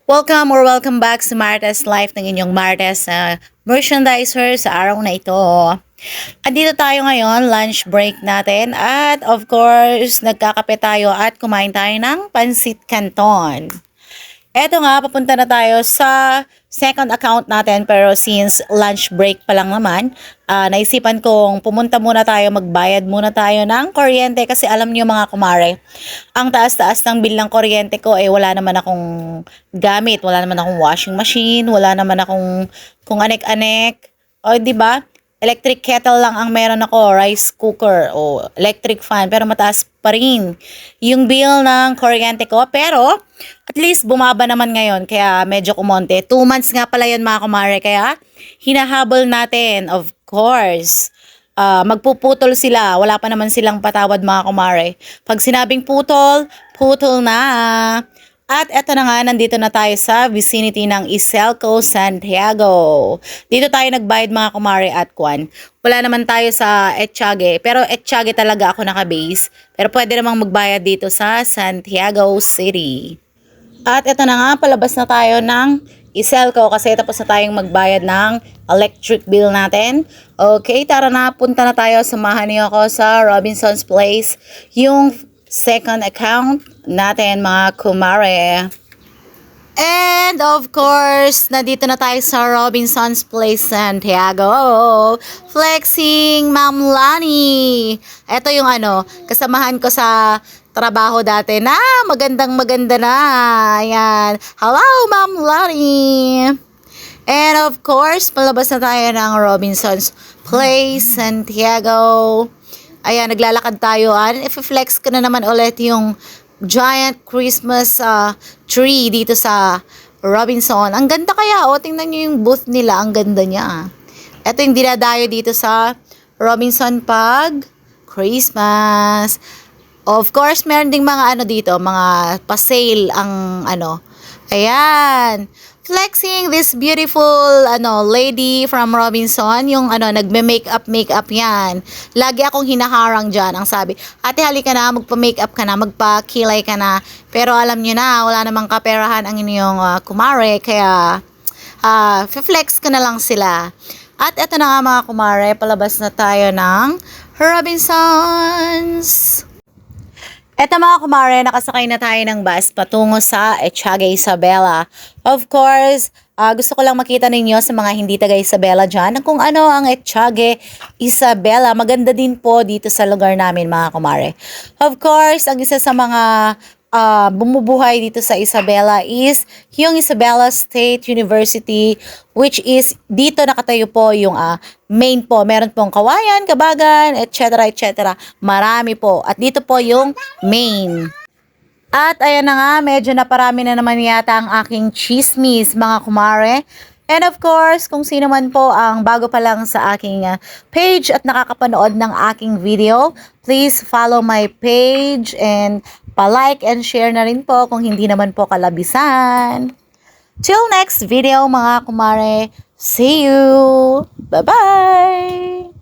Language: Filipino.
Welcome back sa Martes Life ng inyong Martes merchandiser sa araw na ito. Andito tayo ngayon, lunch break natin at of course, nagkakape tayo at kumain tayo ng pansit canton. Eto nga, papunta na tayo sa second account natin pero since lunch break pa lang naman, naisipan kong pumunta muna tayo, magbayad muna tayo ng kuryente kasi alam niyo mga kumare, ang taas-taas ng bill ng kuryente ko wala naman akong gamit, wala naman akong washing machine, wala naman akong kung anek-anek, o di ba? Electric kettle lang ang meron ako, rice cooker o electric fan, pero mataas pa rin yung bill ng kuryente ko. Pero at least bumaba naman ngayon, kaya medyo kumonte. 2 months nga pala yun mga kumare, kaya hinahabol natin, of course. Magpuputol sila, wala pa naman silang patawad mga kumare. Pag sinabing putol, putol na. At eto na nga, nandito na tayo sa vicinity ng Iselco, Santiago. Dito tayo nagbayad mga kumare at kwan. Wala naman tayo sa Etxage, pero Etxage talaga ako naka-base. Pero pwede namang magbayad dito sa Santiago City. At eto na nga, palabas na tayo ng Iselco kasi tapos na tayong magbayad ng electric bill natin. Okay, tara na, punta na tayo. Samahan niyo ako sa Robinson's Place. Yung second account natin mga kumare. And of course, nandito na tayo sa Robinson's Place, Santiago. Flexing, Ma'am Lani. Ito yung kasamahan ko sa trabaho dati na maganda na. Ayan. Hello, Ma'am Lani. And of course, palabas na tayo ng Robinson's Place, Santiago. Ayan, naglalakad tayo. I-flex ko na naman ulit yung giant Christmas tree dito sa Robinson. Ang ganda kaya, tingnan nyo yung booth nila. Ang ganda niya. Ito yung dinadayo dito sa Robinson pag Christmas. Of course, meron ding mga dito, mga pa-sale ang Ayan. Flexing this beautiful lady from Robinson, yung nagme-makeup yan. Lagi akong hinaharang diyan. Ang sabi, "Ate, halika na, magpa-makeup ka na, magpa-kilay ka na." Pero alam niyo na, wala namang kaperahan ang inyong kumare, kaya flex ko na lang sila. At eto na nga mga kumare, palabas na tayo ng Robinsons. Eto mga kumare, nakasakay na tayo ng bus patungo sa Etxage Isabela. Of course, gusto ko lang makita ninyo sa mga hindi taga Isabela dyan kung ano ang Etxage Isabela. Maganda din po dito sa lugar namin mga kumare. Of course, ang isa sa mga bumubuhay dito sa Isabela is yung Isabela State University, which is dito nakatayo po yung main po. Meron pong Kawayan, Kabagan, etc. Marami po. At dito po yung main. At ayan na nga, medyo naparami na naman yata ang aking chismis mga kumare. And of course, kung sino man po ang bago pa lang sa aking page at nakakapanood ng aking video, please follow my page and pa-like and share na rin po kung hindi naman po kalabisan. Till next video mga kumare, see you! Bye-bye!